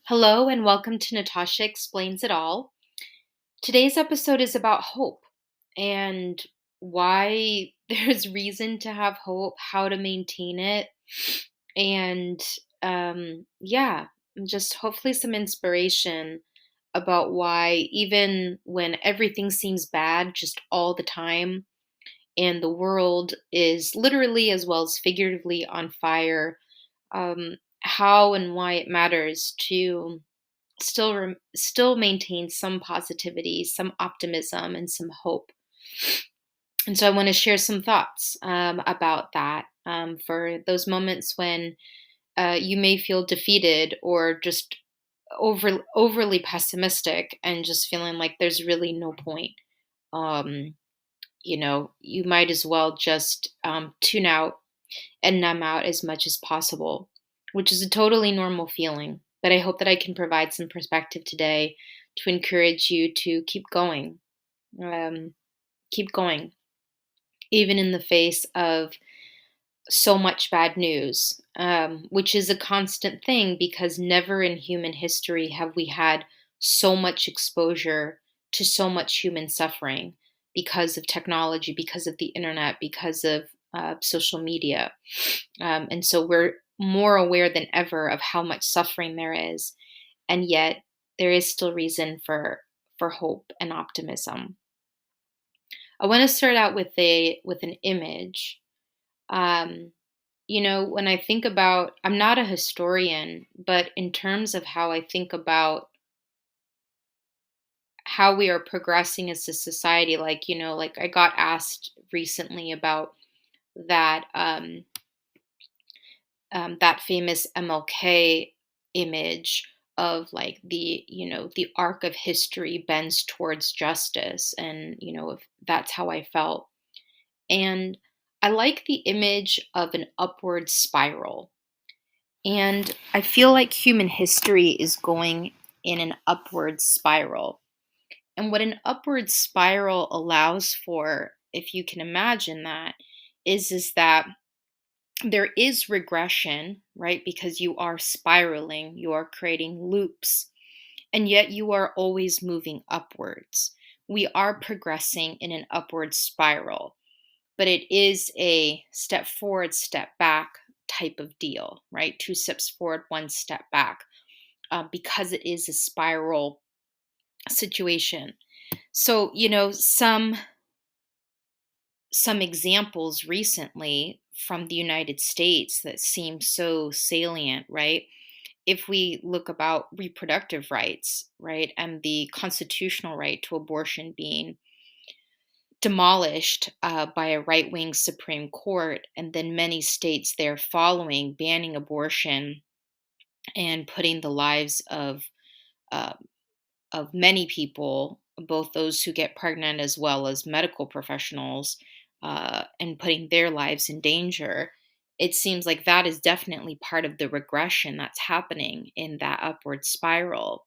Hello and welcome to Natasha Explains It All. Today's episode is about hope and why there's reason to have hope, how to maintain it, and yeah, just hopefully some inspiration about why, even when everything seems bad just all the time, and the world is literally as well as figuratively on fire, how and why it matters to still maintain some positivity, some optimism, and some hope. And so I want to share some thoughts about that for those moments when you may feel defeated or just overly pessimistic and just feeling like there's really no point. Um, you might as well just tune out and numb out as much as possible, which is a totally normal feeling. But I hope that I can provide some perspective today to encourage you to um, keep going, even in the face of so much bad news, which is a constant thing because never in human history have we had so much exposure to so much human suffering because of technology, because of the internet, because of social media. And so we're more aware than ever of how much suffering there is, and yet there is still reason for hope and optimism. I want to start out with an image. Um, when I think about, I'm not a historian, but in terms of how I think about how we are progressing as a society, like I got asked recently about that that famous MLK image of like the arc of history bends towards justice, and if that's how I felt. And I like the image of an upward spiral. And I feel like human history is going in an upward spiral. And what an upward spiral allows for, if you can imagine that, is that there is regression, right? Because you are spiraling, you are creating loops, and yet you are always moving upwards. We are progressing in an upward spiral, but it is a step forward, step back type of deal, right? Two steps forward, one step back, because it is a spiral situation. So, some examples recently from the United States that seem so salient, right? If we look about reproductive rights, right, and the constitutional right to abortion being demolished by a right wing Supreme Court, and then many states there following, banning abortion and putting the lives uh, of many people, both those who get pregnant as well as medical professionals, and putting their lives in danger. It seems like that is definitely part of the regression that's happening in that upward spiral.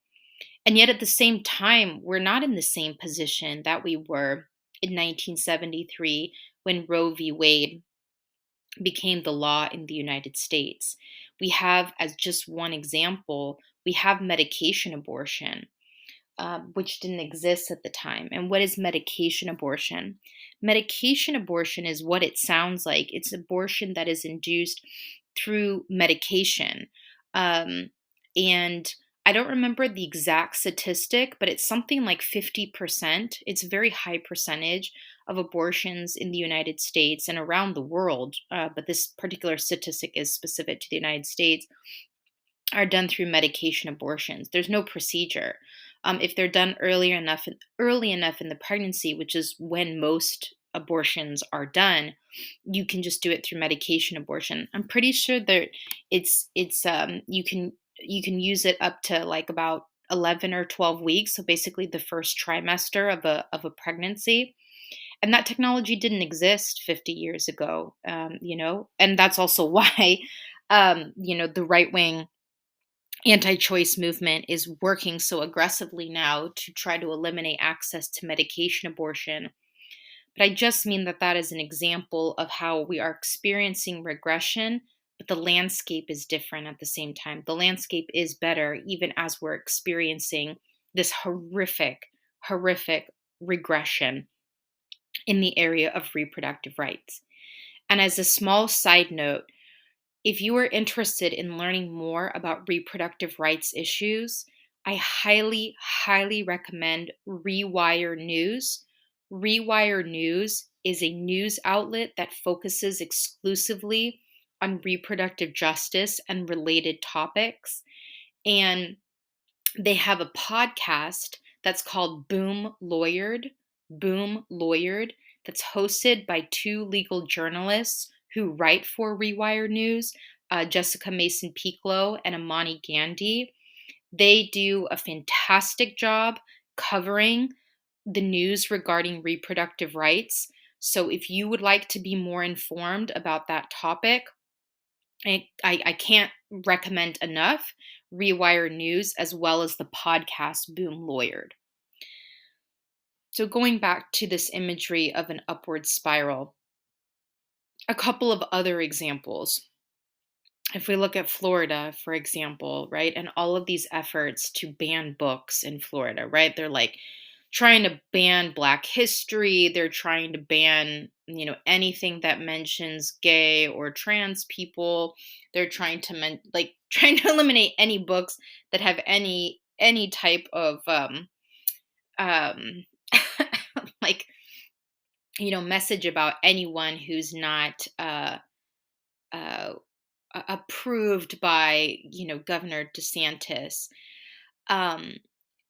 And yet at the same time, we're not in the same position that we were in 1973 when Roe v. Wade became the law in the United States. We have, as just one example, we have medication abortion, which didn't exist at the time. And what is medication abortion? Medication abortion is what it sounds like. It's abortion that is induced through medication. Um, and I don't remember the exact statistic, but it's something like 50%. It's a very high percentage of abortions in the United States and around the world. But this particular statistic is specific to the United States, are done through medication abortions. There's no procedure. If they're done early enough in the pregnancy, which is when most abortions are done, you can just do it through medication abortion. I'm pretty sure that you can use it up to like about 11 or 12 weeks, so basically the first trimester of a pregnancy. And that technology didn't exist 50 years ago, and that's also why the right wing anti-choice movement is working so aggressively now to try to eliminate access to medication abortion. But I just mean that that is an example of how we are experiencing regression, but the landscape is different at the same time. The landscape is better, even as we're experiencing this horrific regression in the area of reproductive rights. And as a small side note, if you are interested in learning more about reproductive rights issues, I highly recommend Rewire News. Rewire News is a news outlet that focuses exclusively on reproductive justice and related topics. And they have a podcast that's called Boom Lawyered, that's hosted by two legal journalists who write for Rewire News, Jessica Mason Piccolo and Amani Gandhi. They do a fantastic job covering the news regarding reproductive rights. So if you would like to be more informed about that topic, I can't recommend enough Rewire News as well as the podcast Boom Lawyered. So going back to this imagery of an upward spiral, a couple of other examples. If we look at Florida, for example, right, and all of these efforts to ban books in Florida, right? They're like trying to ban Black history. They're trying to ban, anything that mentions gay or trans people. They're trying to trying to eliminate any books that have any type of um like message about anyone who's not uh approved by Governor DeSantis. um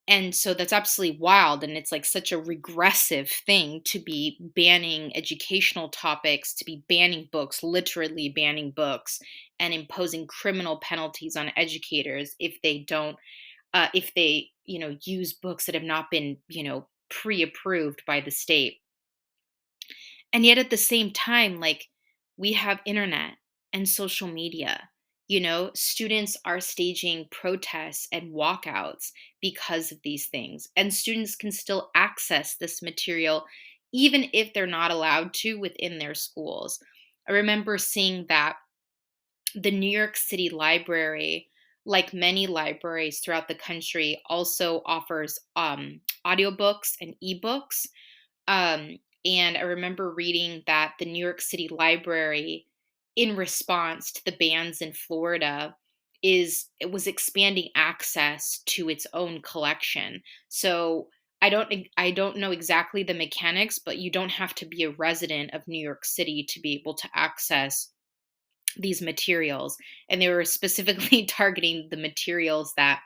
and so that's absolutely wild, and it's like such a regressive thing to be banning educational topics, to be banning books, literally banning books, and imposing criminal penalties on educators if they don't if they use books that have not been pre-approved by the state. And yet at the same time, like, we have internet and social media. Students are staging protests and walkouts because of these things. And students can still access this material even if they're not allowed to within their schools. I remember seeing that the New York City Library, like many libraries throughout the country, also offers audiobooks and ebooks. And I remember reading that the New York City Library, in response to the bans in Florida, it was expanding access to its own collection. So I don't know exactly the mechanics, but you don't have to be a resident of New York City to be able to access these materials. And they were specifically targeting the materials that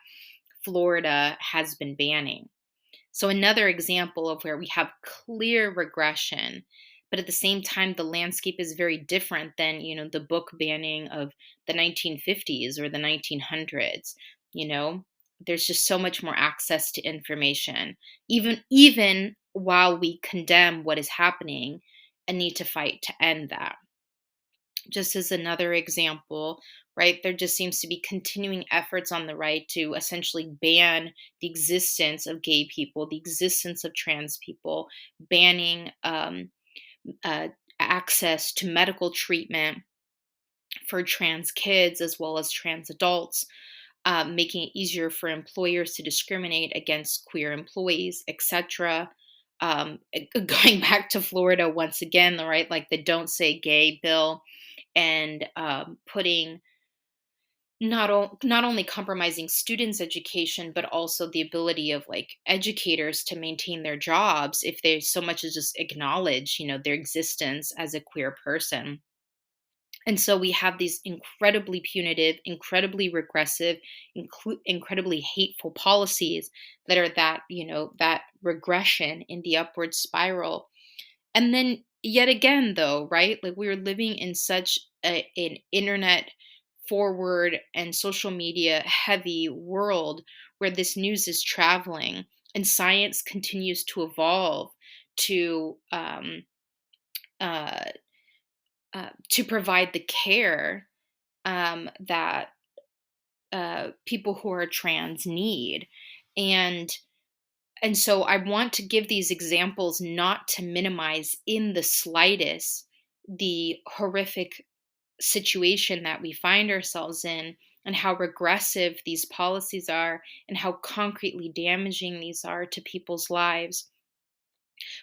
Florida has been banning. So another example of where we have clear regression, but at the same time, the landscape is very different than, the book banning of the 1950s or the 1900s. You know, there's just so much more access to information, even while we condemn what is happening and need to fight to end that. Just as another example, right, there just seems to be continuing efforts on the right to essentially ban the existence of gay people, the existence of trans people, banning uh, access to medical treatment for trans kids as well as trans adults, making it easier for employers to discriminate against queer employees, etc. Going back to Florida once again, right, like the Don't Say Gay bill, and putting not only compromising students' education, but also the ability of like educators to maintain their jobs if they so much as just acknowledge, their existence as a queer person. And so we have these incredibly punitive, incredibly regressive, incredibly hateful policies that are that regression in the upward spiral. And then yet again, though, right? Like, we're living in such an internet forward and social media heavy world where this news is traveling and science continues to evolve to uh, to provide the care that people who are trans need. And so I want to give these examples not to minimize in the slightest the horrific situation that we find ourselves in, and how regressive these policies are, and how concretely damaging these are to people's lives.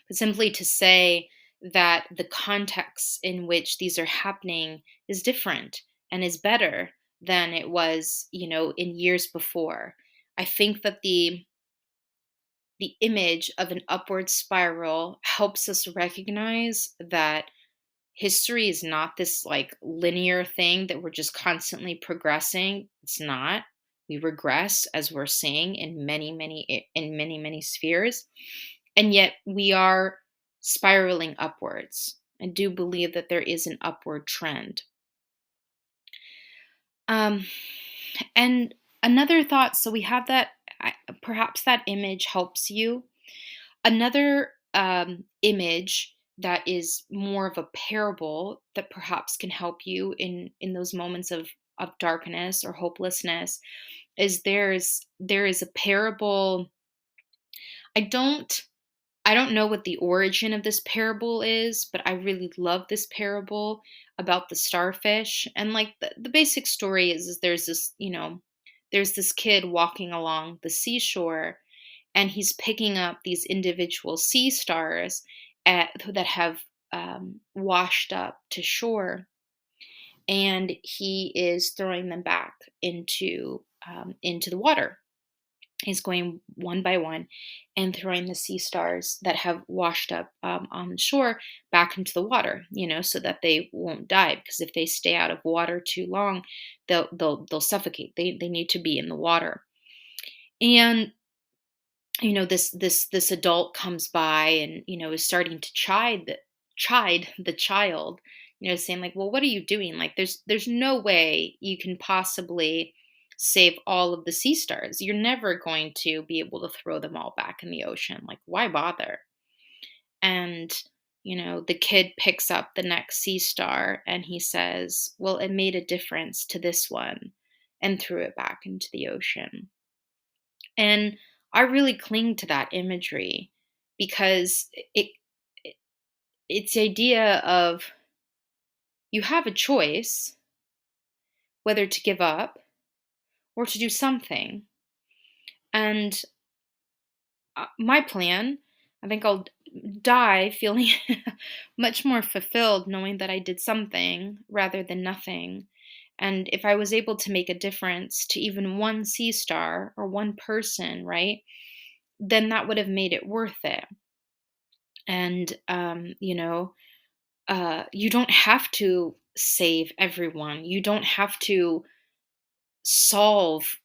But simply to say that the context in which these are happening is different and is better than it was, in years before. I think that the image of an upward spiral helps us recognize that history is not this like linear thing that we're just constantly progressing. It's not. We regress, as we're seeing in many spheres, and yet we are spiraling upwards. I do believe that there is an upward trend. um and another thought, so we have that. Perhaps that image helps you. Another image that is more of a parable that perhaps can help you in those moments of darkness or hopelessness is there is a parable. I don't I don't know what the origin of this parable is, but I really love this parable about the starfish. And like the basic story is there's this kid walking along the seashore, and he's picking up these individual sea stars that have washed up to shore, and he is throwing them back into the water. He's going one by one and throwing the sea stars that have washed up on the shore back into the water, so that they won't die. Because if they stay out of water too long, they'll suffocate. They need to be in the water. And this adult comes by and is starting to chide the child, saying like, well, what are you doing? Like, there's no way you can possibly save all of the sea stars. You're never going to be able to throw them all back in the ocean. Like, why bother? And the kid picks up the next sea star and he says, well, it made a difference to this one, and threw it back into the ocean. And I really cling to that imagery because it it's the idea of, you have a choice whether to give up or to do something. And my plan, I think I'll die feeling much more fulfilled knowing that I did something rather than nothing. And if I was able to make a difference to even one sea star or one person, right, then that would have made it worth it. And you don't have to save everyone. You don't have to solve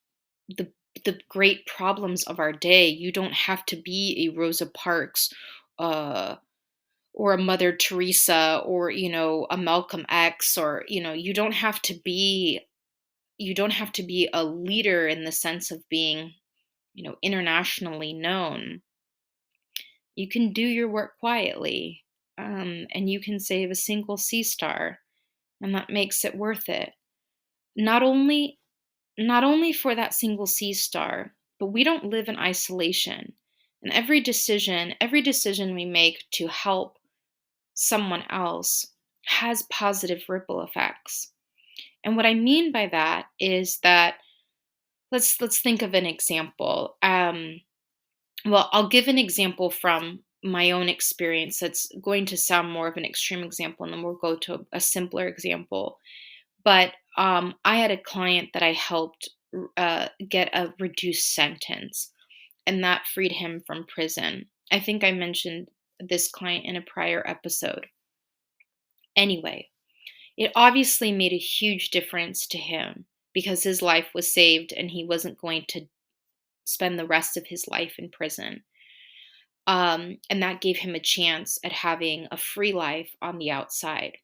the the great problems of our day. You don't have to be a Rosa Parks, uh, or a Mother Teresa, or a Malcolm X, or you don't have to be a leader in the sense of being internationally known. You can do your work quietly, and you can save a single sea star, and that makes it worth it. Not only not only for that single sea star, but we don't live in isolation. And every decision we make to help someone else has positive ripple effects. And what I mean by that is that, let's think of an example. Well, I'll give an example from my own experience that's going to sound more of an extreme example, and then we'll go to a simpler example. But I had a client that I helped get a reduced sentence, and that freed him from prison. I think I mentioned this client in a prior episode. Anyway, it obviously made a huge difference to him because his life was saved and he wasn't going to spend the rest of his life in prison. And that gave him a chance at having a free life on the outside.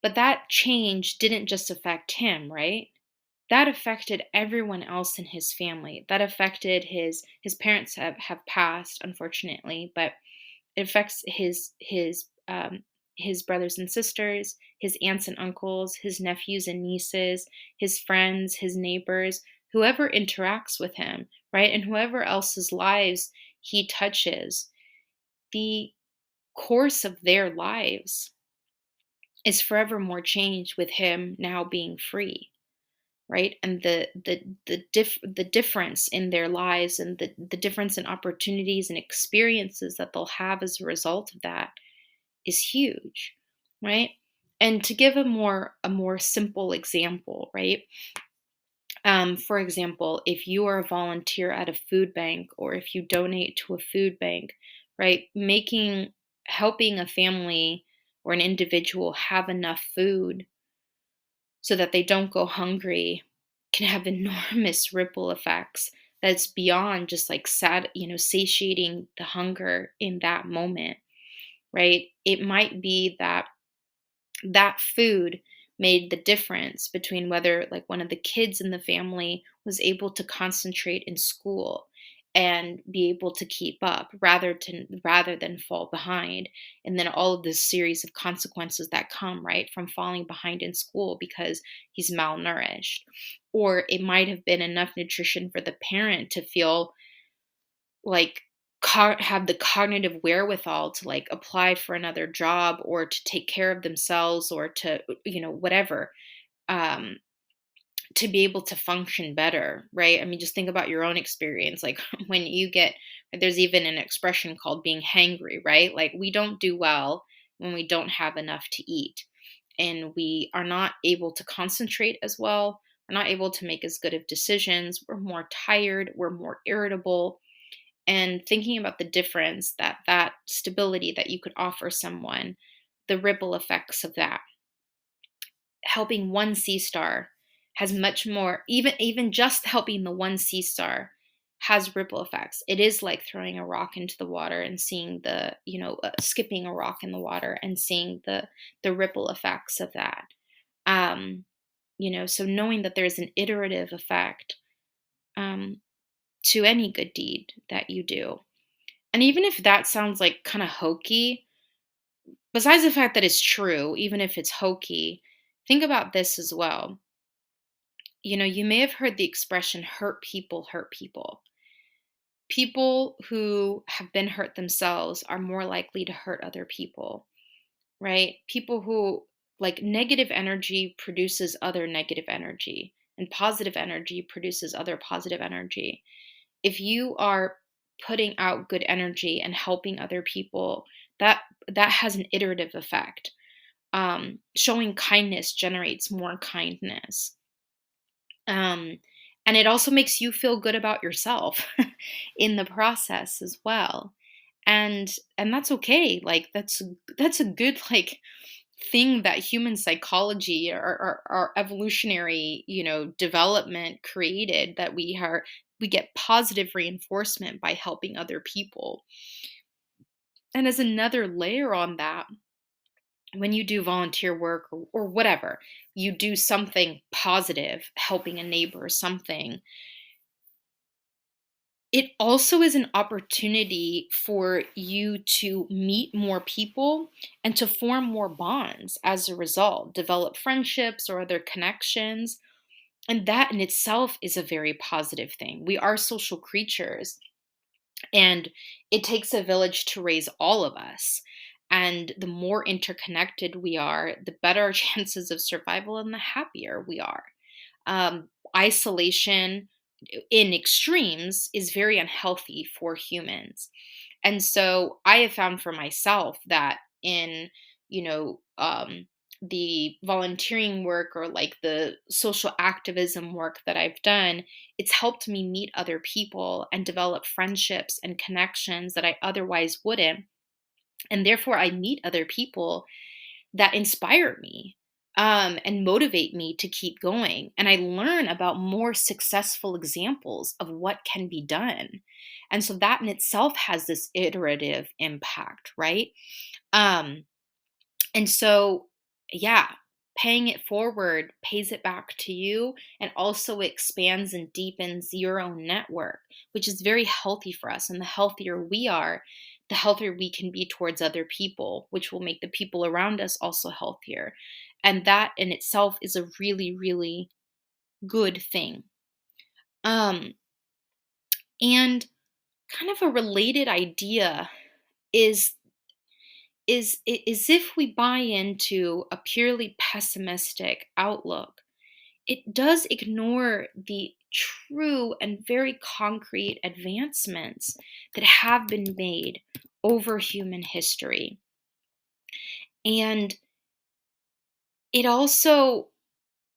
But that change didn't just affect him, right? That affected everyone else in his family. That affected his parents have passed, unfortunately, but it affects his brothers and sisters, his aunts and uncles, his nephews and nieces, his friends, his neighbors, whoever interacts with him, right? And whoever else's lives he touches. The course of their lives is forever more changed with him now being free, right? And the difference in their lives, and the difference in opportunities and experiences that they'll have as a result of that is huge, right? And to give a more simple example, right? For example, if you are a volunteer at a food bank, or if you donate to a food bank, right? Helping a family or an individual have enough food so that they don't go hungry can have enormous ripple effects that's beyond just like satiating the hunger in that moment, right? It might be that that food made the difference between whether like one of the kids in the family was able to concentrate in school and be able to keep up rather than fall behind, and then all of this series of consequences that come right from falling behind in school because he's malnourished. Or it might have been enough nutrition for the parent to feel like have the cognitive wherewithal to like apply for another job, or to take care of themselves, or to whatever, um to be able to function better, right? I mean, just think about your own experience, like when you get, there's even an expression called being hangry, right? Like we don't do well when we don't have enough to eat, and we are not able to concentrate as well, we're not able to make as good of decisions, we're more tired, we're more irritable. And thinking about the difference that stability that you could offer someone, the ripple effects of that, helping one sea star has much more, even just helping the one sea star has ripple effects. It is like throwing a rock into the water and seeing skipping a rock in the water and seeing the ripple effects of that. um so knowing that there's an iterative effect, um to any good deed that you do. And even if that sounds like kind of hokey, besides the fact that it's true, even if it's hokey, think about this as well. You may have heard the expression hurt people hurt people. People who have been hurt themselves are more likely to hurt other people, right? People who, like, negative energy produces other negative energy, and positive energy produces other positive energy. If you are putting out good energy and helping other people, that that has an iterative effect. Showing kindness generates more kindness, um, and it also makes you feel good about yourself in the process as well. And that's okay. Like that's a good like thing that human psychology, or evolutionary development created, that we get positive reinforcement by helping other people. And as another layer on that, when you do volunteer work, or whatever, you do something positive, helping a neighbor or something, it also is an opportunity for you to meet more people and to form more bonds as a result, develop friendships or other connections. And that in itself is a very positive thing. We are social creatures, and it takes a village to raise all of us. And the more interconnected we are, the better our chances of survival and the happier we are. Isolation in extremes is very unhealthy for humans. And so I have found for myself that in, the volunteering work, or like the social activism work that I've done, it's helped me meet other people and develop friendships and connections that I otherwise wouldn't. And therefore, I meet other people that inspire me, and motivate me to keep going. And I learn about more successful examples of what can be done. And so that in itself has this iterative impact, right? Um, and so, yeah, paying it forward pays it back to you, and also expands and deepens your own network, which is very healthy for us. And the healthier we are, the healthier we can be towards other people, which will make the people around us also healthier. And that in itself is a really, really good thing. Um, and kind of a related idea is is if we buy into a purely pessimistic outlook, it does ignore the true and very concrete advancements that have been made over human history. And it also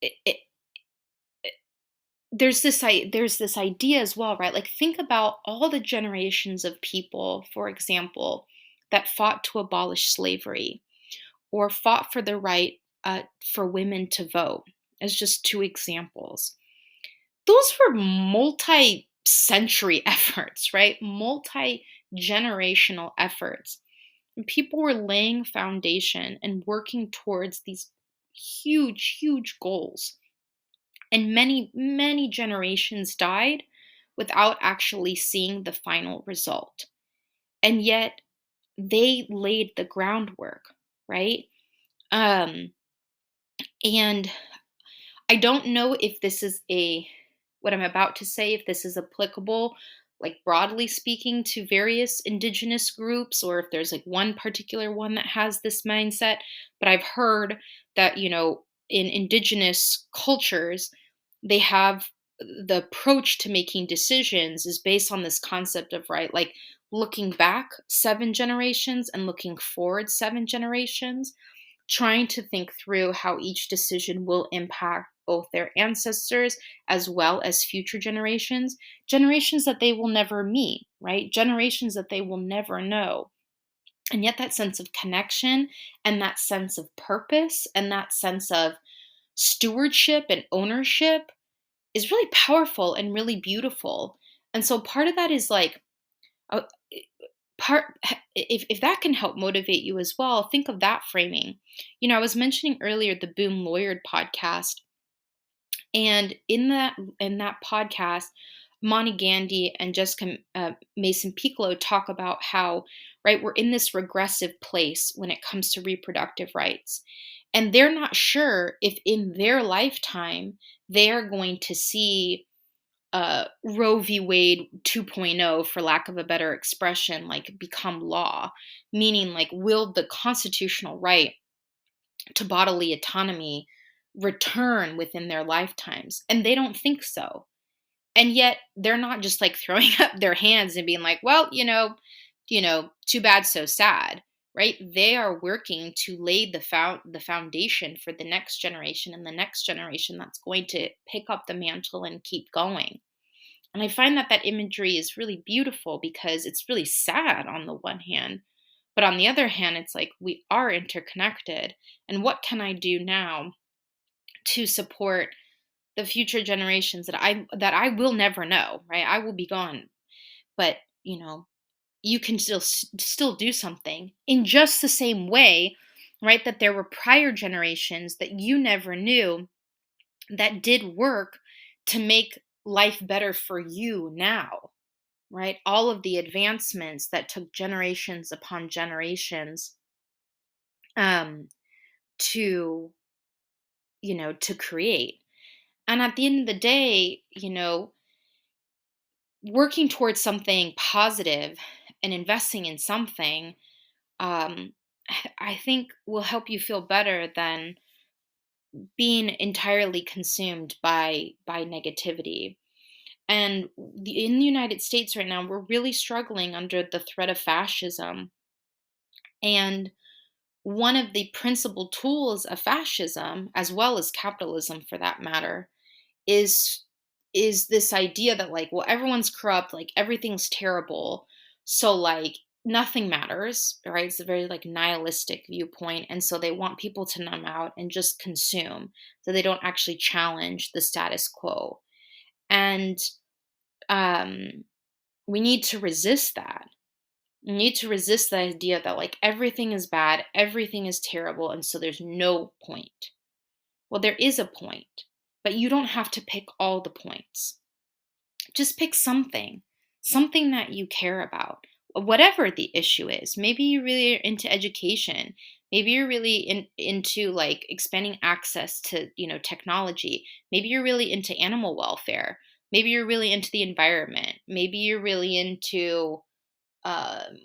it, there's this idea as well, right? Like, think about all the generations of people, for example, that fought to abolish slavery or fought for the right for women to vote, as just two examples. Those were multi-century efforts, right? Multi-generational efforts. And people were laying foundation and working towards these huge, huge goals. And many, many generations died without actually seeing the final result. And yet they laid the groundwork, right? Um, and I don't know if this is what I'm about to say, if this is applicable, like broadly speaking, to various indigenous groups, or if there's like one particular one that has this mindset. But I've heard that, in indigenous cultures, they have the approach to making decisions is based on this concept of, right, like looking back 7 generations and looking forward 7 generations, trying to think through how each decision will impact both their ancestors as well as future generations, generations that they will never meet, right? Generations that they will never know. And yet, that sense of connection and that sense of purpose and that sense of stewardship and ownership is really powerful and really beautiful. And so, part of that is like, uh, part if that can help motivate you as well, think of that framing. I was mentioning earlier the Boom Lawyered podcast, and in that podcast, Monty Gandhi and Jessica Mason Piccolo talk about how, right, we're in this regressive place when it comes to reproductive rights, and they're not sure if in their lifetime they are going to see Roe v. Wade 2.0, for lack of a better expression, like become law, meaning like, will the constitutional right to bodily autonomy return within their lifetimes? And they don't think so. And yet they're not just like throwing up their hands and being like, well, too bad, so sad, right? They are working to lay the foundation for the next generation and the next generation that's going to pick up the mantle and keep going. And I find that imagery is really beautiful because it's really sad on the one hand, but on the other hand, it's like we are interconnected. And what can I do now to support the future generations that I will never know, right? I will be gone, but you can still do something in just the same way, right? That there were prior generations that you never knew that did work to make life better for you now, right? All of the advancements that took generations upon generations um, to, to create. And at the end of the day, working towards something positive and investing in something, um, I think will help you feel better than being entirely consumed by negativity. And in the United States right now, we're really struggling under the threat of fascism. And one of the principal tools of fascism, as well as capitalism for that matter, is is this idea that, like, well, everyone's corrupt, like everything's terrible, so like nothing matters, right? It's a very like nihilistic viewpoint, and so they want people to numb out and just consume, so they don't actually challenge the status quo. And um, we need to resist that. We need to resist the idea that like everything is bad, everything is terrible, and so there's no point. Well, there is a point, but you don't have to pick all the points. Just pick something that you care about, whatever the issue is. Maybe you really are into education. Maybe you're really into like expanding access to, technology. Maybe you're really into animal welfare. Maybe you're really into the environment. Maybe you're really into, um,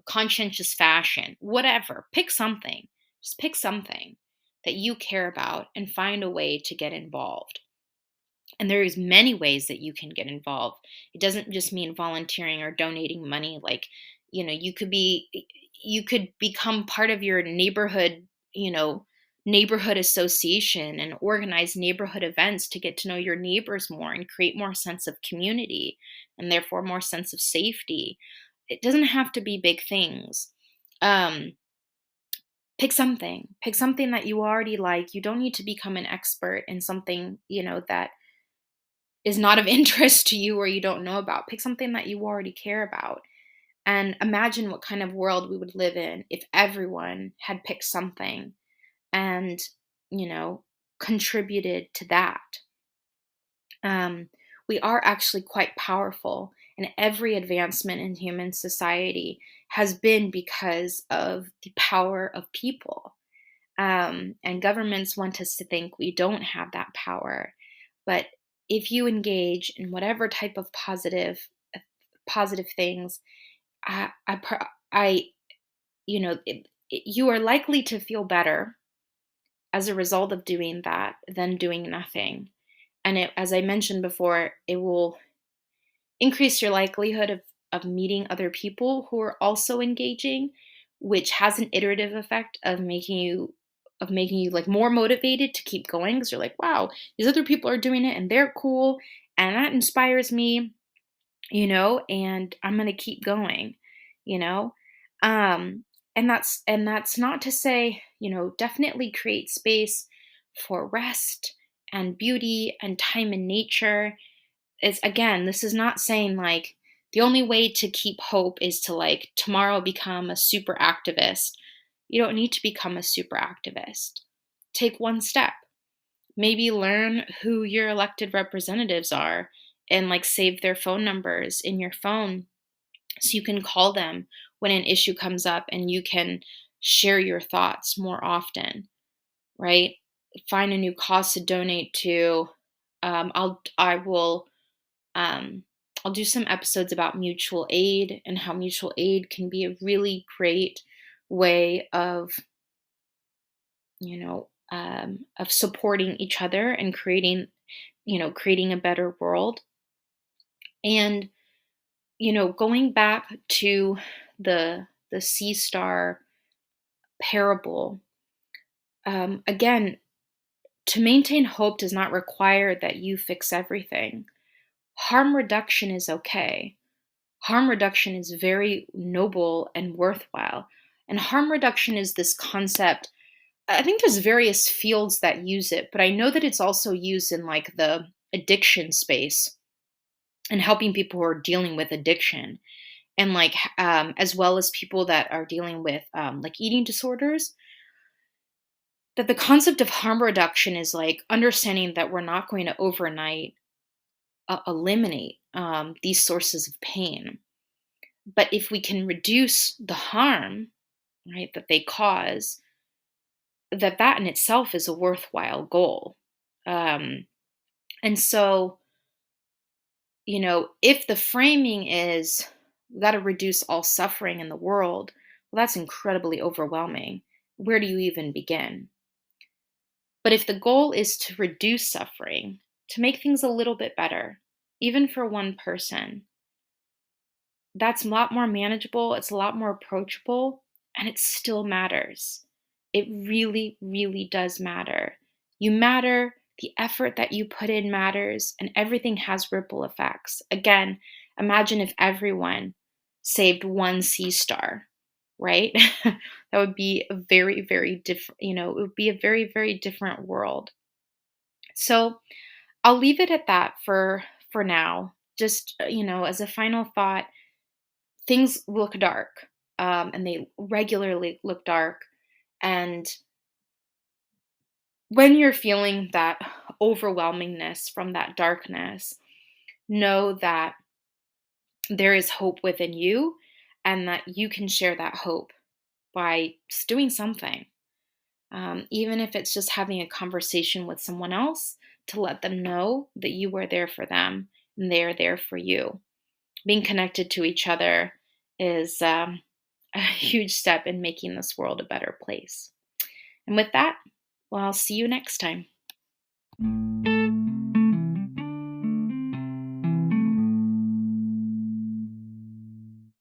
conscientious fashion, whatever. Pick something. Just pick something that you care about and find a way to get involved. And there's many ways that you can get involved. It doesn't just mean volunteering or donating money. Like, you could become part of your neighborhood, neighborhood association and organize neighborhood events to get to know your neighbors more and create more sense of community and therefore more sense of safety. It doesn't have to be big things. Um, Pick something that you already like. You don't need to become an expert in something, that is not of interest to you or you don't know about. Pick something that you already care about. And imagine what kind of world we would live in if everyone had picked something and, you know, contributed to that. Um, we are actually quite powerful, and every advancement in human society has been because of the power of people. And governments want us to think we don't have that power. But if you engage in whatever type of positive things, I you are likely to feel better as a result of doing that than doing nothing. And as I mentioned before, it will increase your likelihood of meeting other people who are also engaging, which has an iterative effect of making you like more motivated to keep going because you're like, wow, these other people are doing it and they're cool and that inspires me, and I'm going to keep going, you know. Um and that's not to say, definitely create space for rest and beauty and time in nature. It's again, this is not saying like the only way to keep hope is to like tomorrow become a super activist. You don't need to become a super activist. Take one step. Maybe learn who your elected representatives are and like save their phone numbers in your phone so you can call them when an issue comes up and you can share your thoughts more often, right? Find a new cause to donate to. I will um, I'll do some episodes about mutual aid and how mutual aid can be a really great way of supporting each other and creating a better world. And, going back to the sea star parable, again, to maintain hope does not require that you fix everything. Harm reduction is okay. Harm reduction is very noble and worthwhile. And harm reduction is this concept. I think there's various fields that use it, but I know that it's also used in like the addiction space and helping people who are dealing with addiction, and like as well as people that are dealing with like eating disorders. That the concept of harm reduction is like understanding that we're not going to overnight eliminate these sources of pain. But if we can reduce the harm, right, that they cause, that in itself is a worthwhile goal. Um, and so, if the framing is we got to reduce all suffering in the world, well, that's incredibly overwhelming. Where do you even begin? But if the goal is to reduce suffering, to make things a little bit better, even for one person, that's a lot more manageable, it's a lot more approachable, and it still matters. It really, really does matter. You matter, the effort that you put in matters, and everything has ripple effects. Again, imagine if everyone saved one sea star, right? That would be a very, very different, it would be a very, very different world. So I'll leave it at that for now. Just, as a final thought, things look dark, and they regularly look dark. And when you're feeling that overwhelmingness from that darkness, know that there is hope within you and that you can share that hope by just doing something. Even if it's just having a conversation with someone else to let them know that you are there for them and they are there for you. Being connected to each other is a huge step in making this world a better place. And with that, well, I'll see you next time.